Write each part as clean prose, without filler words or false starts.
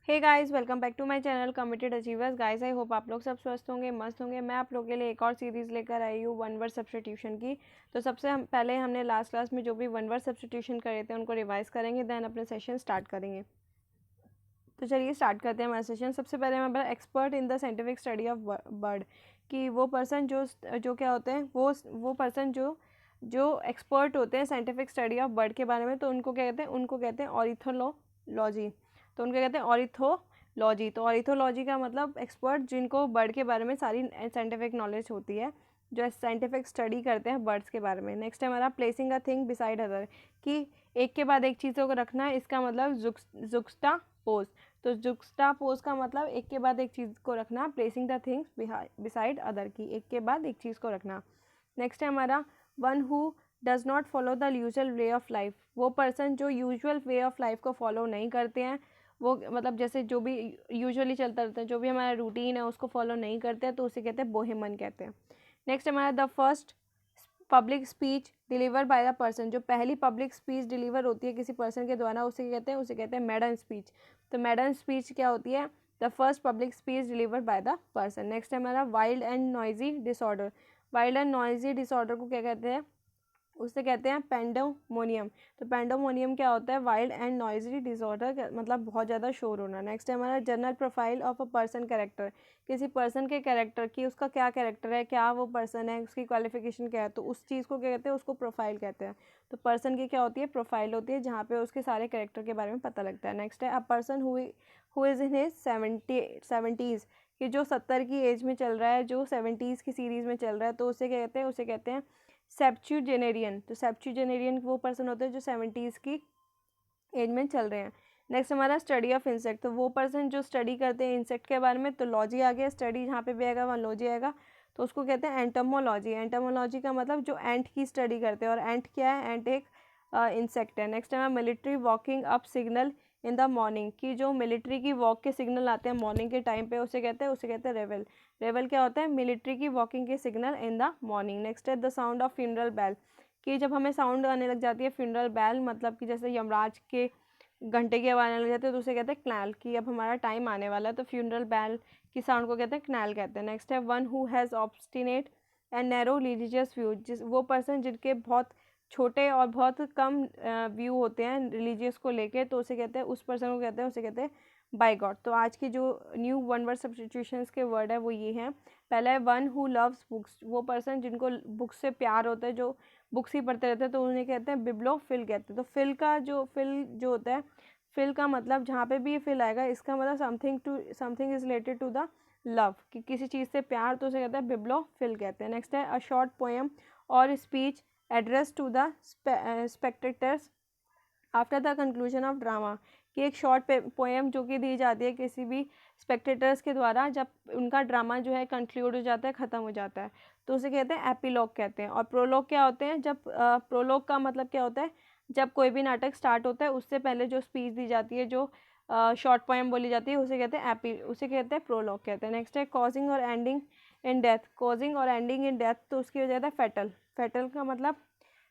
Hey guys, welcome back to my channel committed achievers. Guys, I hope आप लोग सब स्वस्थ होंगे, मस्त होंगे। मैं आप लोगों के लिए एक और सीरीज़ लेकर आई हूँ वन वर्ड सब्स्टिट्यूशन की। तो सबसे पहले हमने लास्ट क्लास में जो भी वन वर्ड सब्स्टिट्यूशन करे थे उनको रिवाइज करेंगे, देन अपने सेशन स्टार्ट करेंगे। तो चलिए स्टार्ट करते हैं हमारा सेशन। सबसे पहले हमारा expert in the scientific study of bird, कि वो पर्सन जो क्या होते हैं, वो पर्सन जो एक्सपर्ट होते हैं साइंटिफिक स्टडी ऑफ बर्ड के बारे में, तो उनको क्या कहते हैं, उनको कहते हैं ऑर्निथोलॉजी। तो उनको कहते हैं ऑर्निथोलॉजी। तो ऑर्निथोलॉजी का मतलब एक्सपर्ट जिनको बर्ड के बारे में सारी साइंटिफिक नॉलेज होती है, जो साइंटिफिक स्टडी करते हैं बर्ड्स के बारे में। नेक्स्ट है हमारा placing a thing beside other, कि एक के बाद एक चीज़ों को रखना है, इसका मतलब जुक्स्टा पोज। तो जुक्स्टा पोज का मतलब एक के बाद एक चीज़ को रखना, placing the things beside other, की एक के बाद एक चीज़ को रखना। नेक्स्ट है हमारा one who does not follow the usual way of life, वो पर्सन जो यूजुअल वे ऑफ लाइफ को फॉलो नहीं करते हैं, वो मतलब जैसे जो भी यूजुअली चलता रहता है, जो भी हमारा रूटीन है उसको फॉलो नहीं करते हैं, तो उसे कहते हैं बोहेमन कहते हैं। नेक्स्ट हमारा the first public speech deliver by the person, जो पहली पब्लिक स्पीच डिलीवर होती है किसी पर्सन के द्वारा, उसे कहते हैं मैडन स्पीच। तो मैडन स्पीच क्या होती है? The first public speech deliver by the person. Next है हमारा wild and noisy disorder. Wild and noisy disorder को क्या कहते हैं? उसे कहते हैं पेंडोमोनियम। तो पेंडोमोनियम क्या होता है? वाइल्ड एंड नॉइजी डिसऑर्डर, मतलब बहुत ज़्यादा शोर होना। नेक्स्ट है हमारा general profile of a person character, किसी पर्सन के कैरेक्टर की, उसका क्या कैरेक्टर है, क्या वो पर्सन है, उसकी क्वालिफिकेशन क्या है, तो उस चीज़ को क्या कहते हैं? उसको प्रोफाइल कहते हैं। तो पर्सन की क्या होती है? प्रोफाइल होती है, जहाँ पे उसके सारे कैरेक्टर के बारे में पता लगता है। नेक्स्ट है a person who is in his seventies, कि जो 70 की एज में चल रहा है, जो 70s की सीरीज़ में चल रहा है, तो उसे कहते हैं, सेप्चुजेनेरियन। तो सेप्चुजेनेरियन वो पर्सन होते हैं जो 70s की एज में चल रहे हैं। नेक्स्ट हमारा स्टडी ऑफ इंसेक्ट, तो वो पर्सन जो स्टडी करते हैं इंसेक्ट के बारे में, तो लॉजी आ गया, स्टडी जहाँ पे भी आएगा वहाँ लॉजी आएगा, तो उसको कहते हैं एंटोमोलॉजी। एंटोमोलॉजी का मतलब जो एंट की स्टडी करते हैं, और एंट क्या है? एंट एक इंसेक्ट है। नेक्स्ट है military walking up signal in the morning, की जो मिलिट्री की वॉक के सिग्नल आते हैं मॉर्निंग के टाइम पे, उसे कहते हैं रेवल। रेवल क्या होता है? मिलिट्री की वॉकिंग के signal in the morning. Next है the sound of funeral bell, कि जब हमें साउंड आने लग जाती है फ्यूनरल बेल, मतलब कि जैसे यमराज के घंटे की आवाज़ आने लग जाती है, तो उसे कहते हैं क्नैल, कि अब हमारा टाइम आने वाला है, तो फ्यूनरल बेल की साउंड को कहते हैं क्नैल कहते हैं। नेक्स्ट है one who has obstinate and narrow religious view, जिस वो पर्सन जिनके बहुत छोटे और बहुत कम व्यू होते हैं रिलीजियस को लेके, तो उसे कहते हैं, उस पर्सन को कहते हैं, उसे कहते हैं बाय गॉड। तो आज की जो न्यू वन वर्ड सब्स्टिट्यूशंस के वर्ड है वो ये हैं। पहला है वन हु लव्स बुक्स, वो पर्सन जिनको बुक्स से प्यार होता है, जो बुक्स ही पढ़ते रहते हैं, तो उन्हें कहते हैं बिब्लोफिल कहते हैं। तो फिल जो होता है, फिल का मतलब जहाँ पे भी ये फिल आएगा, इसका मतलब something is related to the love, कि किसी चीज़ से प्यार, तो उसे कहते हैं बिब्लोफिल कहते हैं। नेक्स्ट है अ शॉर्ट पोएम और speech address to the spectators after the conclusion of drama, कि एक शॉर्ट पोएम जो कि दी जाती है किसी भी स्पेक्टेटर्स के द्वारा जब उनका ड्रामा जो है कंक्लूड हो जाता है, ख़त्म हो जाता है, तो उसे कहते हैं एपिलॉग कहते हैं। और प्रोलॉग क्या होते हैं? जब प्रोलॉग का मतलब क्या होता है? जब कोई भी नाटक स्टार्ट होता है उससे पहले जो स्पीच दी जाती है, जो शॉर्ट पोएम बोली जाती है, उसे कहते हैं प्रोलॉग कहते हैं। नेक्स्ट है कॉजिंग और एंडिंग इन डेथ। कॉजिंग और एंडिंग इन डेथ, तो उसकी वजह है फैटल। फैटल का मतलब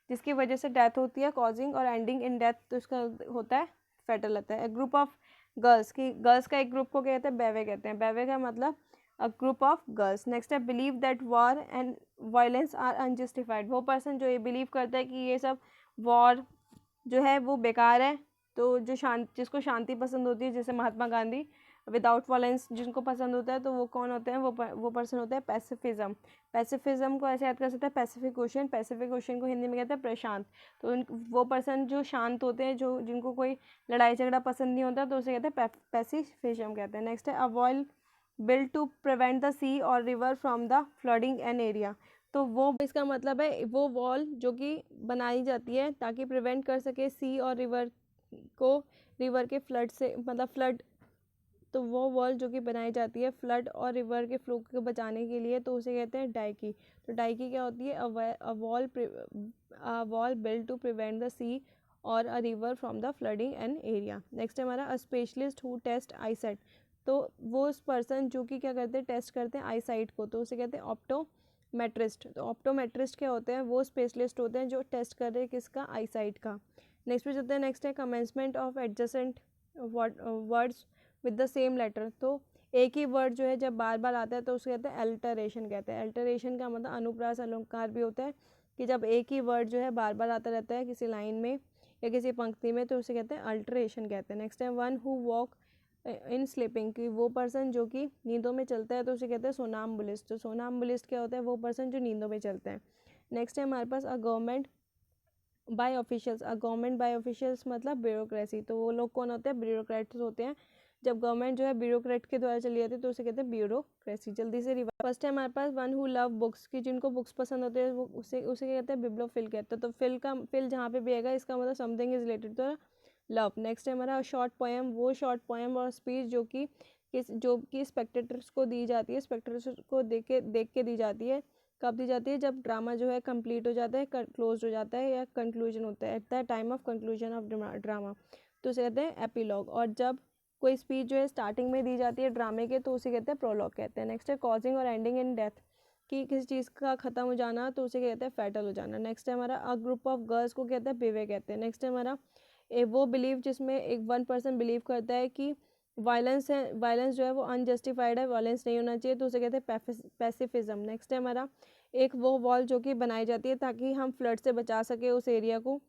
जिसकी वजह से डेथ होती है, कॉजिंग और एंडिंग इन डेथ, तो इसका होता है फैटल होता है। ग्रुप ऑफ गर्ल्स, की गर्ल्स का एक ग्रुप को कहते हैं बैवे कहते हैं। बैवे का मतलब a group of girls. Next है believe that war and violence are unjustified, वो पर्सन जो ये बिलीव करता है कि ये सब वॉर जो है वो बेकार है, तो जिसको शांति पसंद होती है, जैसे महात्मा गांधी, विदाउट वायलेंस जिनको पसंद होता है, तो वो कौन होते हैं? वो पर्सन होता है पैसिफिज्म। पैसिफिज्म को ऐसे याद कर सकते हैं, पैसिफिक ओशन। पैसिफिक ओशन को हिंदी में कहते हैं प्रशांत। तो वो पर्सन जो शांत होते हैं, जो जिनको कोई लड़ाई झगड़ा पसंद नहीं होता, तो उसे कहते हैं पैसिफिज्म कहते हैं। नेक्स्ट है a wall build to prevent the sea और river from the flooding an area, तो वो इसका मतलब है वो वॉल जो कि बनाई जाती है ताकि प्रिवेंट कर सके सी और रिवर को, रिवर के फ्लड से, मतलब फ्लड, तो वो वॉल जो कि बनाई जाती है फ्लड और रिवर के फ्लो को बचाने के लिए, तो उसे कहते हैं डाइकी। तो डाइकी क्या होती है? A wall build to prevent the sea or a river from the flooding an area. Next है हमारा a specialist who test eyesight, तो वो उस पर्सन जो कि क्या करते हैं? टेस्ट करते हैं आई साइट को, तो उसे कहते हैं ऑप्टोमेट्रिस्ट। तो ऑप्टोमेट्रिस्ट क्या होते हैं? वो स्पेशलिस्ट होते हैं जो टेस्ट कर रहे हैं किसका? आई साइट का। नेक्स्ट पे चलते हैं। नेक्स्ट है commencement of adjacent words with the same letter. तो एक ही वर्ड जो है जब बार बार आता है तो उसे कहते हैं अल्टरेशन कहते हैं। अल्टरेशन का मतलब अनुप्रास अलंकार भी होता है कि जब एक ही वर्ड जो है बार बार आता रहता है किसी लाइन में या किसी पंक्ति में तो उसे कहते हैं अल्टरेशन कहते हैं। नेक्स्ट है one who walk in sleeping, कि वो पर्सन जो कि नींदों में चलता है तो उसे कहते हैं सोनाम्बुलिस्ट। तो सोनाम्बुलिस्ट क्या होता है? वो पर्सन जो नींदों में चलता है। नेक्स्ट है हमारे पास a government by officials. A government by officials मतलब ब्यूरोक्रेसी। तो वो लोग कौन होते हैं? ब्यूरोक्रेट्स होते हैं। जब गवर्नमेंट जो है ब्यूरोक्रेट के द्वारा चली जाती है तो उसे कहते हैं ब्यूरोक्रेसी। जल्दी से रिवाइज। फर्स्ट है हमारे पास वन हु लव बुक्स, की जिनको बुक्स पसंद होते हैं वो उसे उसे क्या कहते हैं? बिब्लोफिल कहते हैं। तो फिल का फिल जहाँ पे भी आएगा इसका मतलब something is related to love. Next है हमारा शॉर्ट पोएम, वो शॉर्ट पोएम और स्पीच जो कि स्पेक्टेटर्स को दी जाती है, स्पेक्टेटर्स को देख के दी जाती है। कब दी जाती है? जब ड्रामा जो है कंप्लीट हो जाता है, क्लोज हो जाता है या कंक्लूजन होता है, at the time of conclusion of drama, तो उसे कहते हैं एपिलॉग। और जब कोई स्पीच जो है स्टार्टिंग में दी जाती है ड्रामे के तो उसे कहते हैं प्रोलॉग कहते हैं। नेक्स्ट है कॉजिंग और एंडिंग इन डेथ, कि किसी चीज़ का ख़त्म हो जाना तो उसे कहते हैं फैटल हो जाना। नेक्स्ट है हमारा अ ग्रुप ऑफ गर्ल्स को कहते हैं बेवे कहते हैं। नेक्स्ट है हमारा वो बिलीव जिसमें एक वन पर्सन बिलीव करता है कि वायलेंस है, वायलेंस जो है वो अनजस्टिफाइड है, वायलेंस नहीं होना चाहिए तो उसे कहते हैं पैसिफिज्म। नेक्स्ट है हमारा एक वो वॉल जो कि बनाई जाती है ताकि हम फ्लड से बचा सके उस एरिया को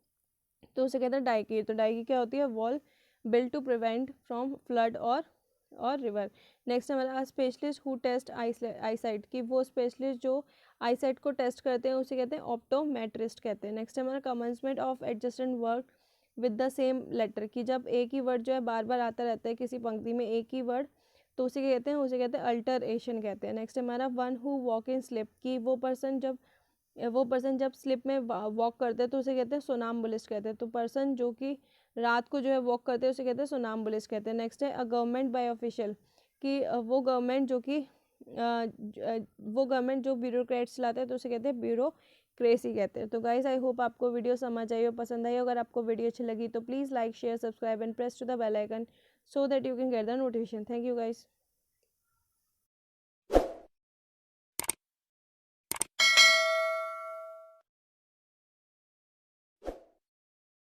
तो उसे कहते हैं डाइकी। तो डाइकी क्या होती है? Wall build to prevent from flood और रिवर। नेक्स्ट हमारा स्पेशलिस्ट हु टेस्ट आईसाइट, की वो स्पेशलिस्ट जो आईसाइट को टेस्ट करते हैं उसे कहते हैं ऑप्टोमेट्रिस्ट कहते हैं। नेक्स्ट हमारा commencement of adjacent work with the same letter, की जब एक ही वर्ड जो है बार बार आता रहता है किसी पंक्ति में एक ही वर्ड तो उसे कहते हैं? उसे कहते हैं अल्टरेशन कहते हैं। नेक्स्ट हमारा one who walk in slip, की वो पर्सन जब स्लिप में वॉक करते हैं तो उसे कहते हैं सोनाम्बुलिस्ट कहते हैं। तो पर्सन जो कि रात को जो है वॉक करते हैं उसे कहते हैं सोनाम्बुलिस्ट कहते हैं। नेक्स्ट है अ गवर्नमेंट बाय ऑफिशियल, कि वो गवर्नमेंट जो ब्यूरोक्रेट्स चलाते हैं तो उसे कहते हैं ब्यूरोक्रेसी कहते हैं। तो गाइस आई होप आपको वीडियो समझ आई हो, पसंद आई हो। अगर आपको वीडियो अच्छी लगी तो please like share subscribe and press to the bell icon so that you can get the notification. Thank you guys.